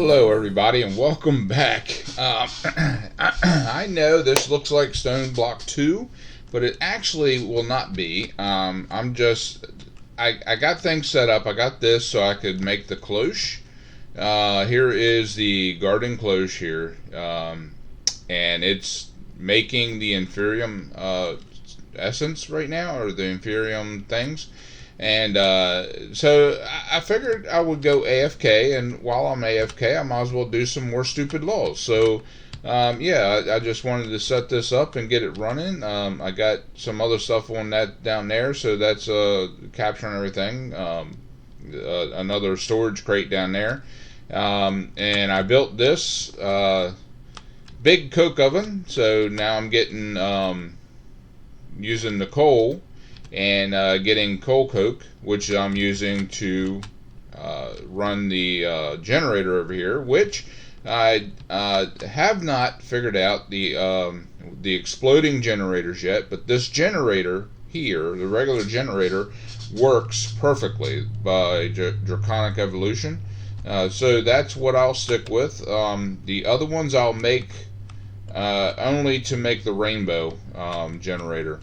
Hello, everybody, and welcome back. I know this looks like Stone Block 2, but it actually will not be. I got things set up. I got this so I could make the cloche. Here is the garden cloche here, and it's making the inferium essence right now, or the inferium things. And so I figured I would go AFK, and while I'm AFK, I might as well do some more stupid laws. So, I just wanted to set this up and get it running. I got some other stuff on that down there, so that's capturing everything. Another storage crate down there. And I built this big coke oven, so now I'm getting using the coal and getting coal coke, which I'm using to run the generator over here, which I have not figured out the exploding generators yet, but this generator here, the regular generator, works perfectly by Draconic Evolution. So that's what I'll stick with. The other ones I'll make only to make the rainbow generator.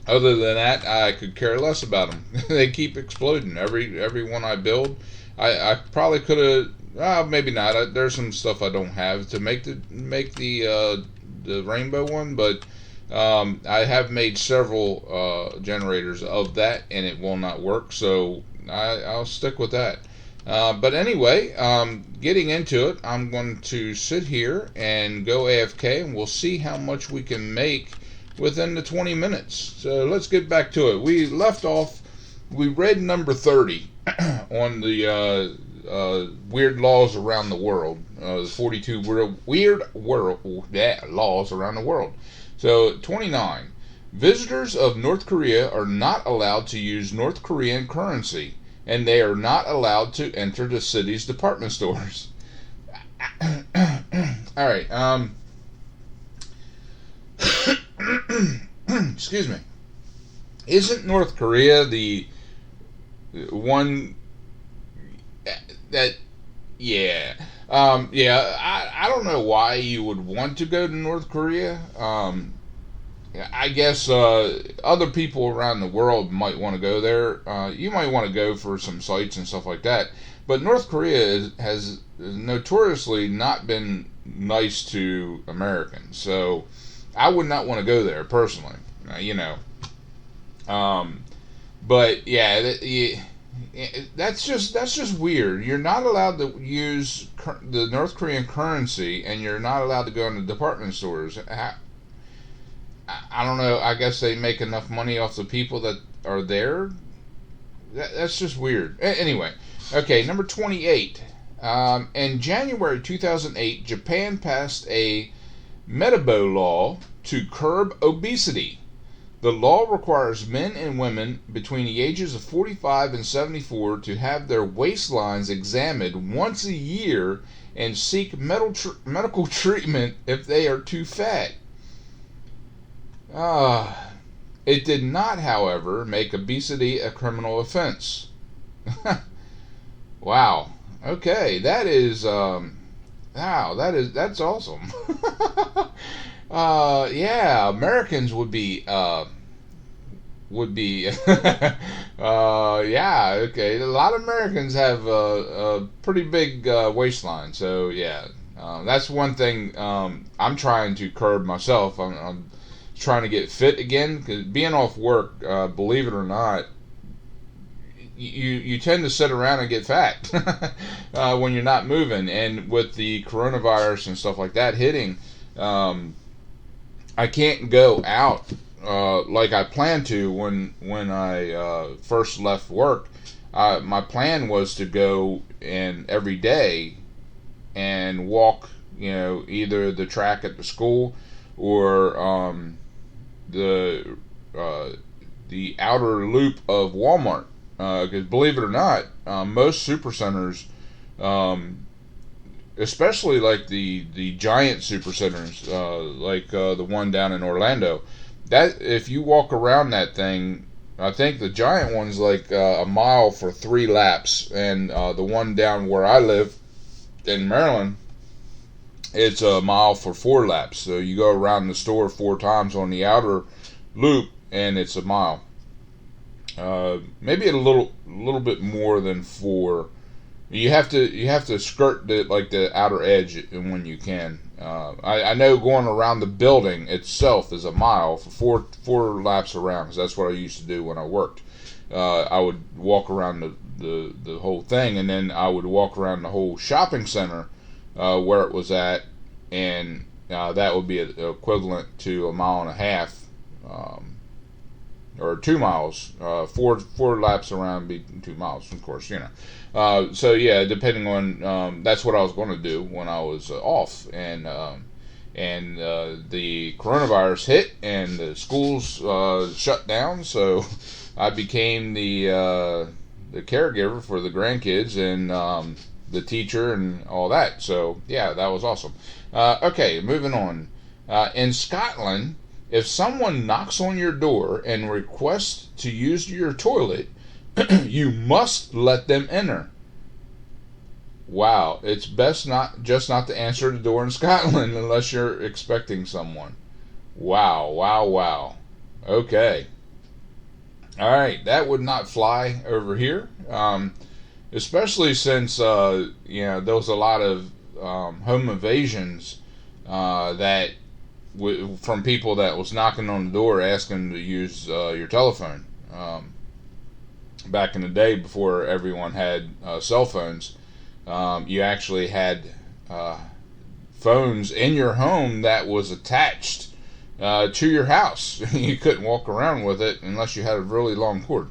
Other than that, I could care less about them. They keep exploding. Every one I build, I probably could have. Maybe not. There's some stuff I don't have to make the rainbow one, but I have made several generators of that, and it will not work. So I'll stick with that. But anyway, getting into it, I'm going to sit here and go AFK, and we'll see how much we can make within the 20 minutes. So let's get back to it. We left off, we read number 30 on the weird laws around the world, the 42 weird laws around the world. So 29, visitors of North Korea are not allowed to use North Korean currency, and they are not allowed to enter the city's department stores. All right, excuse me. Isn't North Korea the one that, yeah. I don't know why you would want to go to North Korea. I guess other people around the world might want to go there. You might want to go for some sites and stuff like that. But North Korea has notoriously not been nice to Americans. So I would not want to go there personally, but yeah, that's just weird. You're not allowed to use the North Korean currency, and you're not allowed to go into department stores. I don't know. I guess they make enough money off the people that are there. That's just weird. Anyway, okay, number 28. In January 2008, Japan passed a Madmans law to curb obesity. The law requires men and women between the ages of 45 and 74 to have their waistlines examined once a year and seek medical treatment if they are too fat. It did not, however, make obesity a criminal offense. Wow. Okay, that's awesome. Yeah, Americans would be yeah, okay. A lot of Americans have a pretty big waistline, so yeah, that's one thing I'm trying to curb myself. I'm trying to get fit again, because being off work, believe it or not, you tend to sit around and get fat when you're not moving, and with the coronavirus and stuff like that hitting, I can't go out like I planned to when I first left work. My plan was to go in every day and walk, either the track at the school or the outer loop of Walmart. Because believe it or not, most supercenters, especially like the giant supercenters, like the one down in Orlando, that if you walk around that thing, I think the giant one's like a mile for 3 laps, and the one down where I live In Maryland, it's a mile for 4 laps. So you go around the store 4 times on the outer loop, and it's a mile. Maybe a little bit more than 4. You have to skirt the outer edge when you can. I know going around the building itself is a mile for four laps around, because that's what I used to do when I worked. I would walk around the whole thing, and then I would walk around the whole shopping center where it was at, and that would be equivalent to a mile and a half. Or 2 miles, four laps around be 2 miles, of course, so yeah, depending on, that's what I was going to do when I was off, and the coronavirus hit, and the schools shut down, so I became the caregiver for the grandkids, and the teacher, and all that. So yeah, that was awesome. Okay, moving on. In Scotland, if someone knocks on your door and requests to use your toilet, you must let them enter. Wow, it's best not to answer the door in Scotland unless you're expecting someone. Wow. Okay. All right, that would not fly over here, especially since there was a lot of home invasions that. From people that was knocking on the door asking to use your telephone. Back in the day, before everyone had cell phones, you actually had phones in your home that was attached to your house. You couldn't walk around with it unless you had a really long cord.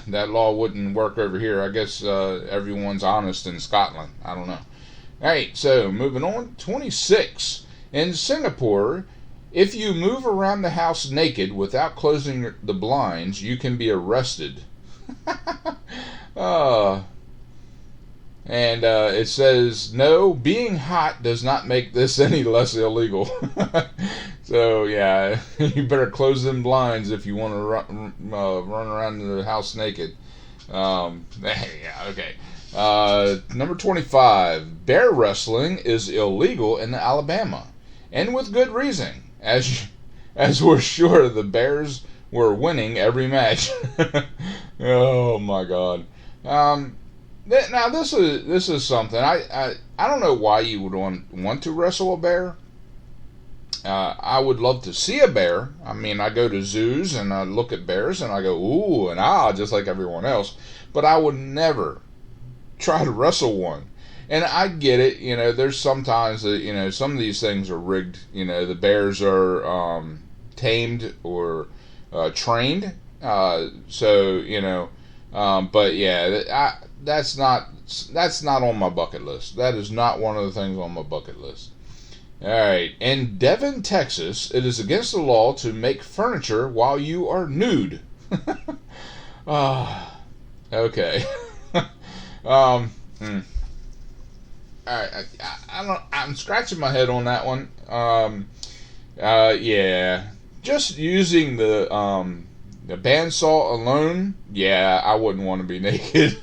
That law wouldn't work over here. I guess everyone's honest in Scotland. I don't know. All right, so moving on. 26. In Singapore, if you move around the house naked without closing the blinds, you can be arrested. And it says, no, being hot does not make this any less illegal. So, yeah, you better close them blinds if you want to run around the house naked. Yeah, okay. Number 25. Bear wrestling is illegal in Alabama, and with good reason, as we're sure the Bears were winning every match. Oh, my God. Now this is something I don't know why you would want to wrestle a bear. I would love to see a bear. I mean, I go to zoos and I look at bears and I go ooh and ah, just like everyone else. But I would never try to wrestle one. And I get it. There's sometimes that some of these things are rigged. The bears are tamed or trained. But yeah, that's not on my bucket list. That is not one of the things on my bucket list. All right. In Devon, Texas, it is against the law to make furniture while you are nude. Okay. All right. I'm scratching my head on that one. Yeah. Just using the bandsaw alone, yeah, I wouldn't want to be naked.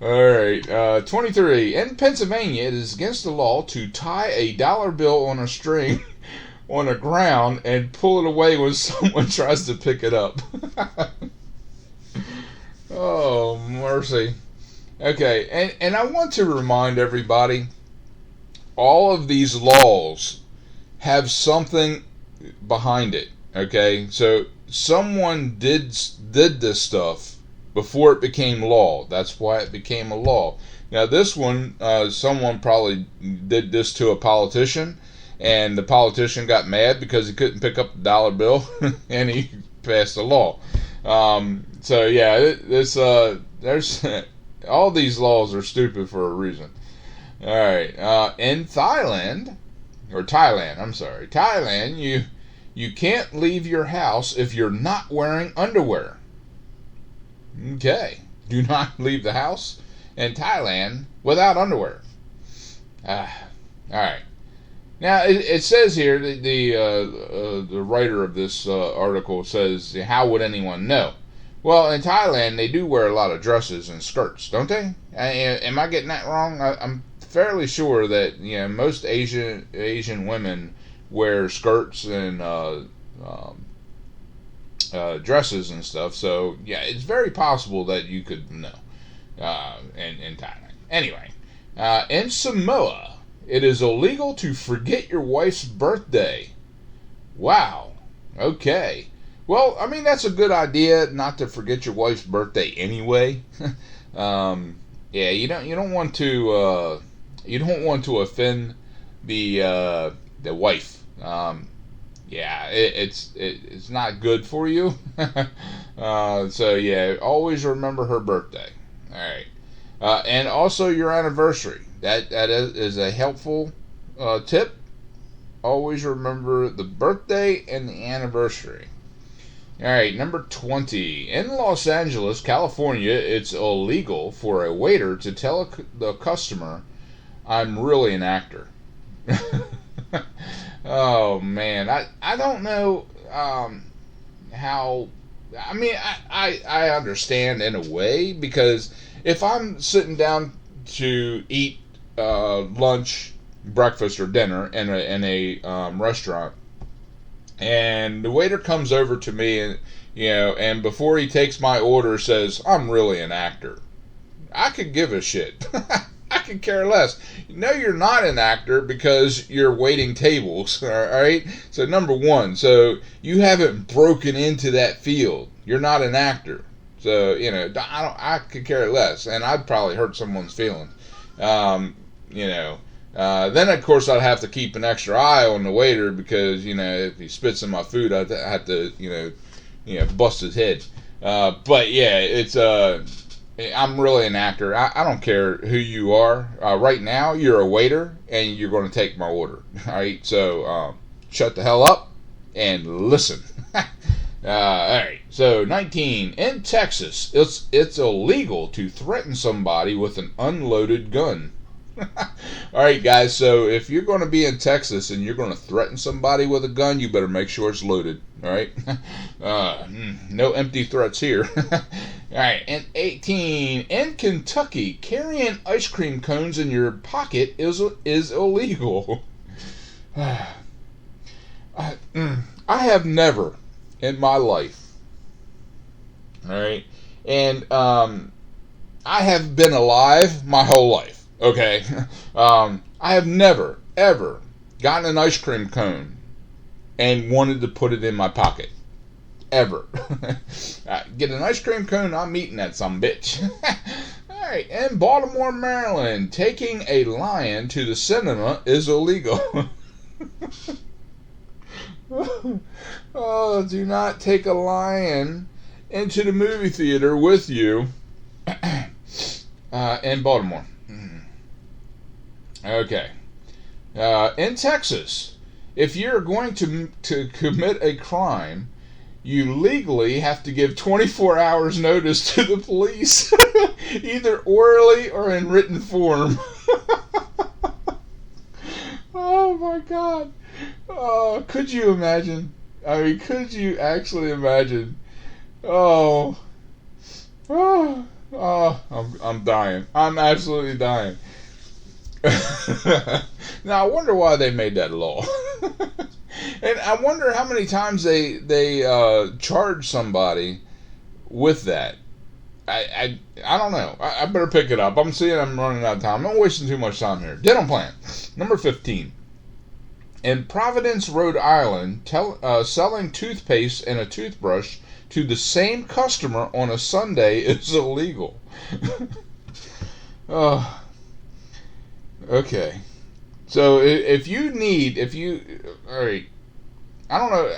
Alright, 23. In Pennsylvania, it is against the law to tie a dollar bill on a string on the ground and pull it away when someone tries to pick it up. Oh, mercy. Okay, and I want to remind everybody, all of these laws have something behind it, okay? So someone did this stuff before it became law. That's why it became a law. Now this one, someone probably did this to a politician, and the politician got mad because he couldn't pick up the dollar bill, and he passed a law. So yeah, there's all these laws are stupid for a reason. All right, in Thailand, you can't leave your house if you're not wearing underwear. Okay. Do not leave the house in Thailand without underwear. All right. Now, it says here, the writer of this article says, how would anyone know? Well, in Thailand, they do wear a lot of dresses and skirts, don't they? Am I getting that wrong? I'm fairly sure that most Asian women wear skirts and dresses and stuff. So yeah, it's very possible that you could know in Thailand. Anyway, in Samoa, it is illegal to forget your wife's birthday. Wow. Okay. Well, I mean that's a good idea not to forget your wife's birthday anyway. Yeah, you don't want to offend the wife. Yeah, it's not good for you. So yeah, always remember her birthday. All right, and also your anniversary. That is a helpful tip. Always remember the birthday and the anniversary. All right, number 20. In Los Angeles, California, it's illegal for a waiter to tell the customer, "I'm really an actor." Oh man, I don't know how. I mean, I understand in a way, because if I'm sitting down to eat lunch, breakfast, or dinner in a restaurant, and the waiter comes over to me and before he takes my order says, "I'm really an actor," I could give a shit. I could care less. No, you're not an actor because you're waiting tables. All right. So number one, so you haven't broken into that field. You're not an actor. So I could care less, and I'd probably hurt someone's feelings. Then of course I'd have to keep an extra eye on the waiter, because if he spits in my food, I'd have to bust his head. But yeah, it's I'm really an actor. I don't care who you are. Right now, you're a waiter, and you're going to take my order. All right, so shut the hell up and listen. All right, so 19. In Texas, it's illegal to threaten somebody with an unloaded gun. All right, guys, so if you're going to be in Texas and you're going to threaten somebody with a gun, you better make sure it's loaded. All right, no empty threats here. All right, and 18. In Kentucky, carrying ice cream cones in your pocket is illegal. I have never in my life, all right, and I have been alive my whole life. Okay, I have never, ever gotten an ice cream cone and wanted to put it in my pocket. Ever. Get an ice cream cone, I'm eating that sumbitch. Alright, in Baltimore, Maryland, taking a lion to the cinema is illegal. Oh, do not take a lion into the movie theater with you. In Baltimore. Okay. In Texas, if you're going to commit a crime, you legally have to give 24 hours notice to the police, either orally or in written form. Oh my God. Could you imagine? I mean, could you actually imagine? I'm dying. I'm absolutely dying. Now I wonder why they made that law. And I wonder how many times they charge somebody with that. I don't know. I better pick it up. I'm seeing I'm running out of time. I'm not wasting too much time here. Dental plan. Number 15. In Providence, Rhode Island, selling toothpaste and a toothbrush to the same customer on a Sunday is illegal. Okay. So all right, I don't know,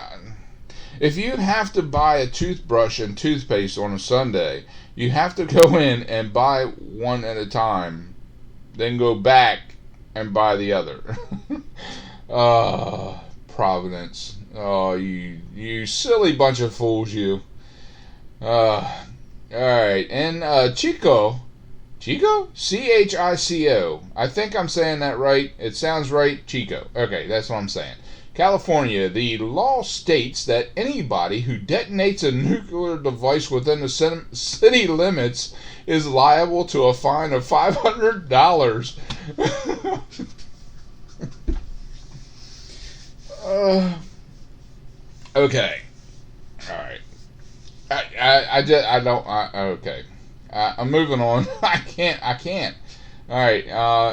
if you have to buy a toothbrush and toothpaste on a Sunday, you have to go in and buy one at a time, then go back and buy the other. Providence. Oh, you silly bunch of fools, you. All right, and Chico, Chico? I think I'm saying that right. It sounds right, Chico. Okay, that's what I'm saying. California, the law states that anybody who detonates a nuclear device within the city limits is liable to a fine of $500. Okay. All right. Okay. I'm moving on. I can't. All right.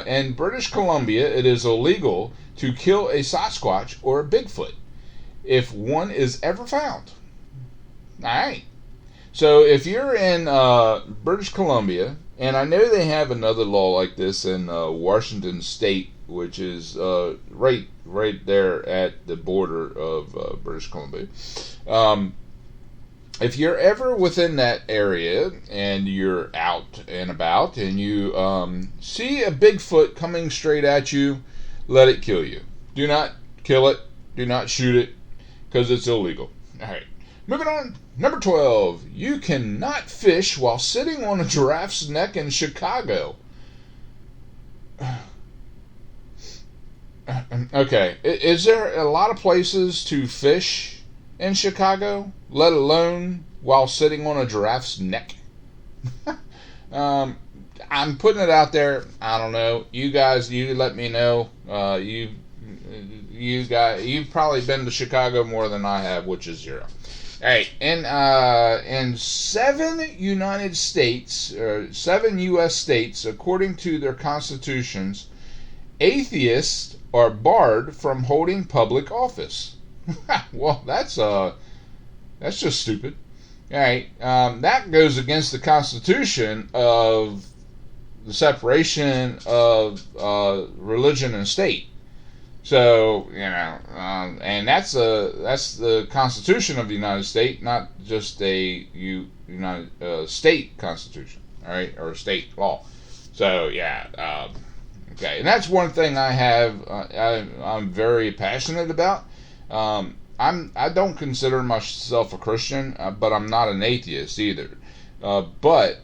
In British Columbia, it is illegal to kill a Sasquatch or a Bigfoot if one is ever found. All right. So if you're in British Columbia, and I know they have another law like this in Washington State, which is right there at the border of British Columbia. If you're ever within that area and you're out and about and you see a Bigfoot coming straight at you, let it kill you. Do not kill it. Do not shoot it, because it's illegal. All right. Moving on. Number 12. You cannot fish while sitting on a giraffe's neck in Chicago. Okay. Is there a lot of places to fish in Chicago, let alone while sitting on a giraffe's neck? I'm putting it out there. I don't know. You guys, you let me know. You guys, you've probably been to Chicago more than I have, which is 0. All right, in 7 United States, 7 U.S. states, according to their constitutions, atheists are barred from holding public office. Well, that's just stupid. All right, that goes against the Constitution of the separation of religion and state. So, and that's the Constitution of the United States, not just a United state constitution, all right, or state law. So, yeah, okay, and that's one thing I'm very passionate about. I don't consider myself a Christian, but I'm not an atheist either. But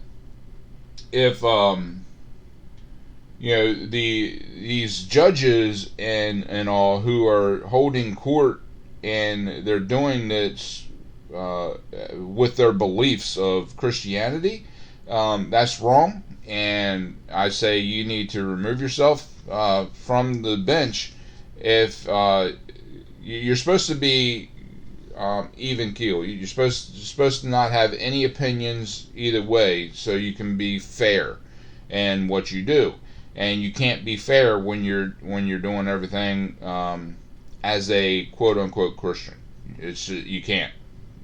if these judges and all who are holding court and they're doing this with their beliefs of Christianity, that's wrong. And I say you need to remove yourself from the bench if you're supposed to be even keel. You're supposed to not have any opinions either way, so you can be fair in what you do. And you can't be fair when you're doing everything as a quote unquote Christian. You can't.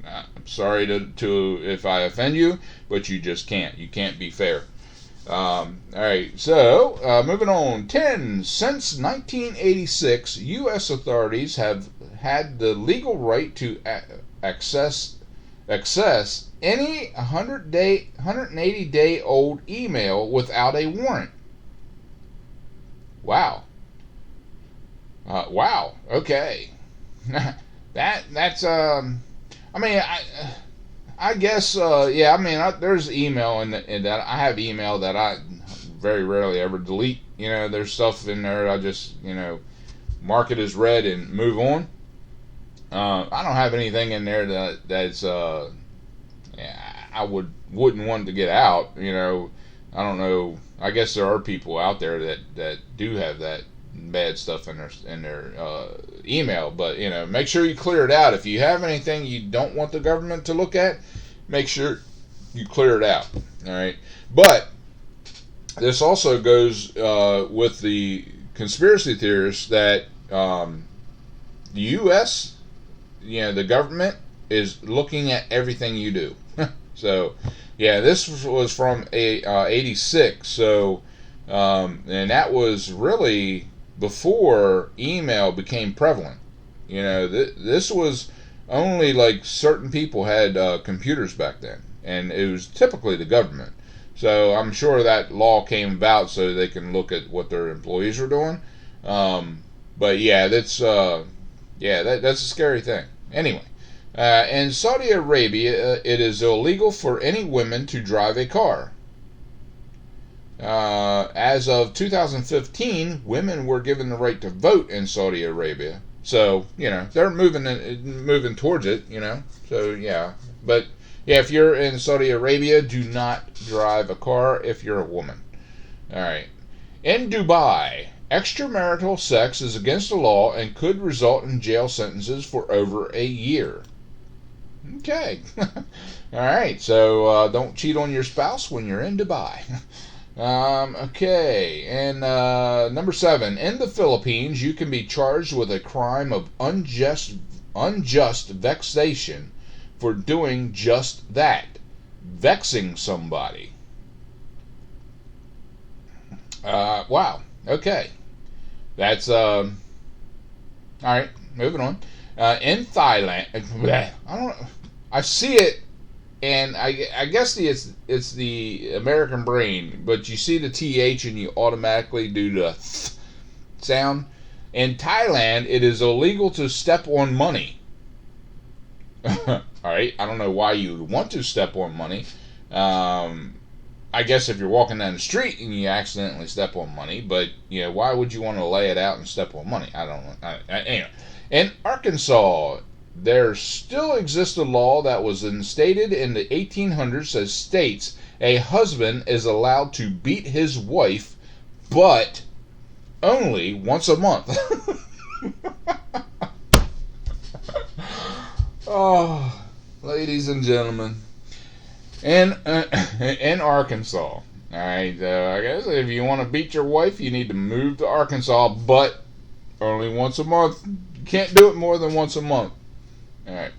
I'm sorry to if I offend you, but you just can't. You can't be fair. All right. So moving on. 10. Since 1986, U.S. authorities have had the legal right to access any 180-day old email without a warrant. Wow. Wow. Okay. That's I mean, I guess yeah. I mean, there's email in that I have email that I very rarely ever delete. There's stuff in there I just mark it as read and move on. I don't have anything in there that's I wouldn't want to get out. I don't know. I guess there are people out there that do have that bad stuff in their email, but make sure you clear it out. If you have anything you don't want the government to look at, make sure you clear it out. All right, but this also goes with the conspiracy theorists that the U.S., the government is looking at everything you do. So, yeah, this was from 86. So, and that was really before email became prevalent. This was only like certain people had computers back then, and it was typically the government. So I'm sure that law came about so they can look at what their employees are doing. But yeah, that's a scary thing. Anyway. In Saudi Arabia, it is illegal for any women to drive a car. As of 2015, women were given the right to vote in Saudi Arabia, So they're moving towards it. So yeah, but yeah, if you're in Saudi Arabia, do not drive a car if you're a woman. All right. In Dubai, extramarital sex is against the law and could result in jail sentences for over a year. Okay. All right. So don't cheat on your spouse when you're in Dubai. Okay. And number 7. In the Philippines, you can be charged with a crime of unjust vexation for doing just that. Vexing somebody. Wow. Okay. That's all right. Moving on. In Thailand, I don't know. I see it, and I guess it's the American brain, but you see the th and you automatically do the th sound. In Thailand, it is illegal to step on money. All right. I don't know why you would want to step on money. I guess if you're walking down the street and you accidentally step on money, but why would you want to lay it out and step on money? I don't know. Anyway, in Arkansas, there still exists a law that was instated in the 1800s that states a husband is allowed to beat his wife, but only once a month. Oh, ladies and gentlemen. In Arkansas, all right. I guess if you want to beat your wife, you need to move to Arkansas, but only once a month. You can't do it more than once a month. All right.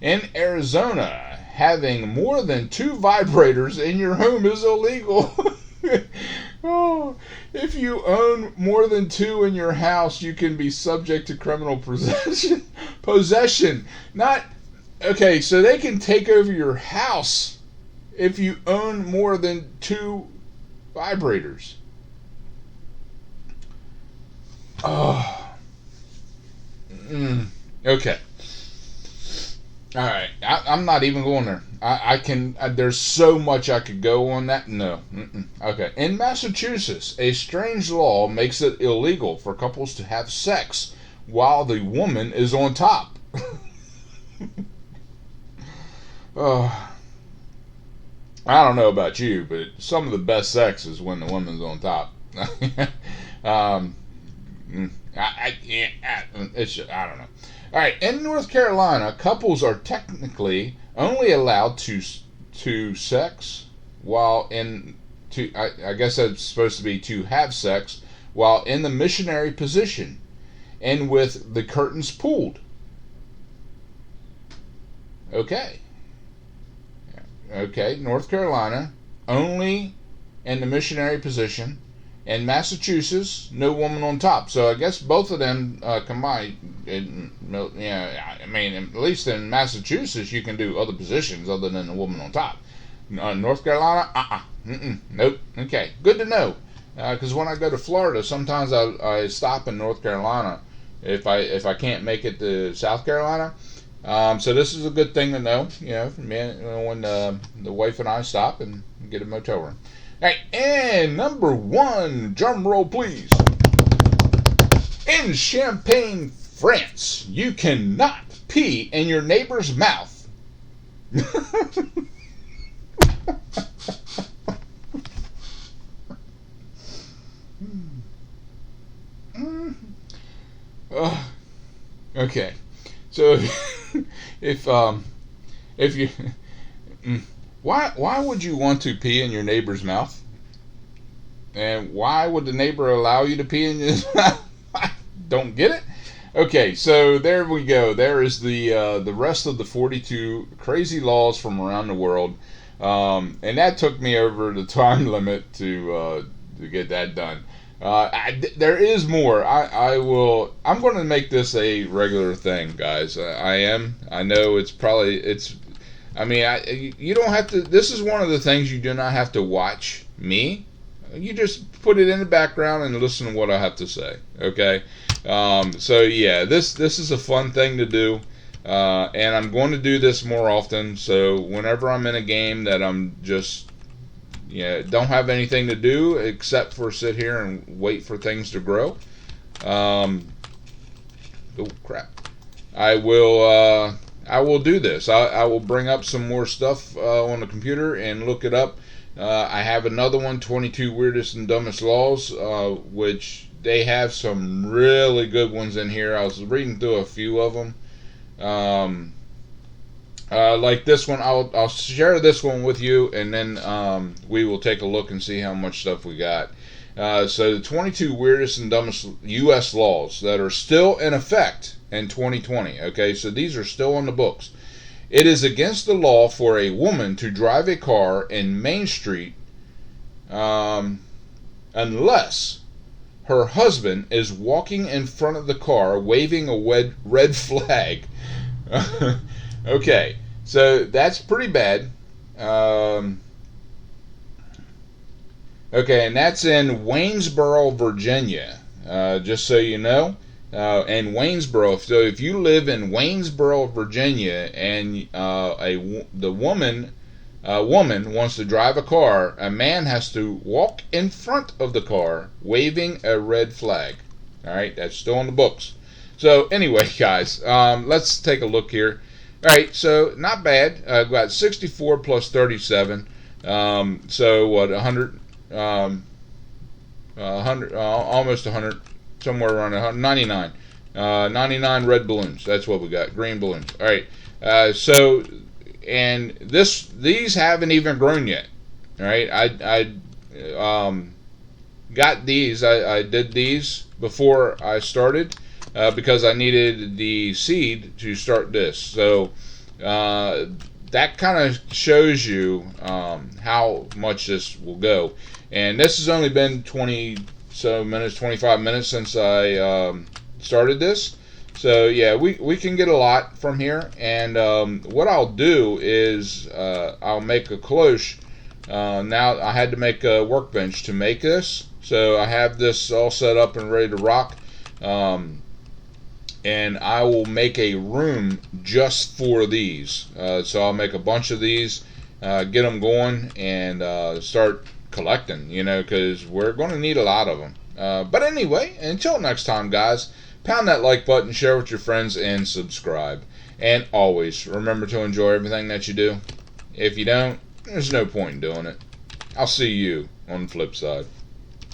In Arizona, having more than 2 vibrators in your home is illegal. Oh, if you own more than 2 in your house, you can be subject to criminal possession. Not. Okay, so they can take over your house if you own more than 2 vibrators. Oh. Okay. All right. I'm not even going there. I can. There's so much I could go on that. No. Okay. In Massachusetts, a strange law makes it illegal for couples to have sex while the woman is on top. Oh, I don't know about you, but some of the best sex is when the woman's on top. I don't know. All right, in North Carolina, couples are technically only allowed to sex while I guess that's supposed to be to have sex while in the missionary position and with the curtains pulled. Okay. Okay, North Carolina, only in the missionary position. In Massachusetts, no woman on top. So I guess both of them combined. I mean, at least in Massachusetts, you can do other positions other than the woman on top. North Carolina, nope. Okay, good to know. Because when I go to Florida, sometimes I stop in North Carolina if I can't make it to South Carolina. So this is a good thing to know, when the wife and I stop and get a motel room. All right, and number 1, drum roll please. In Champagne, France, you cannot pee in your neighbor's mouth. Okay, so if you why would you want to pee in your neighbor's mouth? And why would the neighbor allow you to pee in his mouth? I don't get it. Okay, so there we go. There is the rest of the 42 crazy laws from around the world, and that took me over the time limit to get that done. There is more. I'm going to make this a regular thing, guys. I know it's. I mean, you don't have to. This is one of the things you do not have to watch me. You just put it in the background and listen to what I have to say. Okay. So yeah, this is a fun thing to do, and I'm going to do this more often. So whenever I'm in a game that I'm just don't have anything to do except for sit here and wait for things to grow. Oh crap! I will do this. I will bring up some more stuff on the computer and look it up. I have another one, 22 Weirdest and Dumbest Laws, which they have some really good ones in here. I was reading through a few of them. Like this one, I'll share this one with you, and then we will take a look and see how much stuff we got. So the 22 Weirdest and Dumbest U.S. laws that are still in effect in 2020. Okay, so these are still on the books. It is against the law for a woman to drive a car in Main Street unless her husband is walking in front of the car waving a red flag. Okay, so that's pretty bad. Okay, and that's in Waynesboro, Virginia. Just so you know. In Waynesboro, so if you live in Waynesboro, Virginia, and the woman wants to drive a car, a man has to walk in front of the car waving a red flag. All right, that's still in the books. So anyway, guys, let's take a look here. All right, so not bad. I've got 64 plus 37. So what? 100. 100, almost 100. Somewhere around 199. 99 red balloons. That's what we got. Green balloons. All right. So, and these haven't even grown yet. All right. I got these. I did these before I started because I needed the seed to start this. So that kind of shows you how much this will go. And this has only been 25 minutes since I started this. So yeah, we can get a lot from here. And what I'll do is I'll make a cloche. Now I had to make a workbench to make this. So I have this all set up and ready to rock. And I will make a room just for these. So I'll make a bunch of these, get them going, and start collecting, because we're going to need a lot of them. But anyway, until next time, guys, pound that like button, share with your friends, and subscribe. And always remember to enjoy everything that you do. If you don't, there's no point in doing it. I'll see you on the flip side.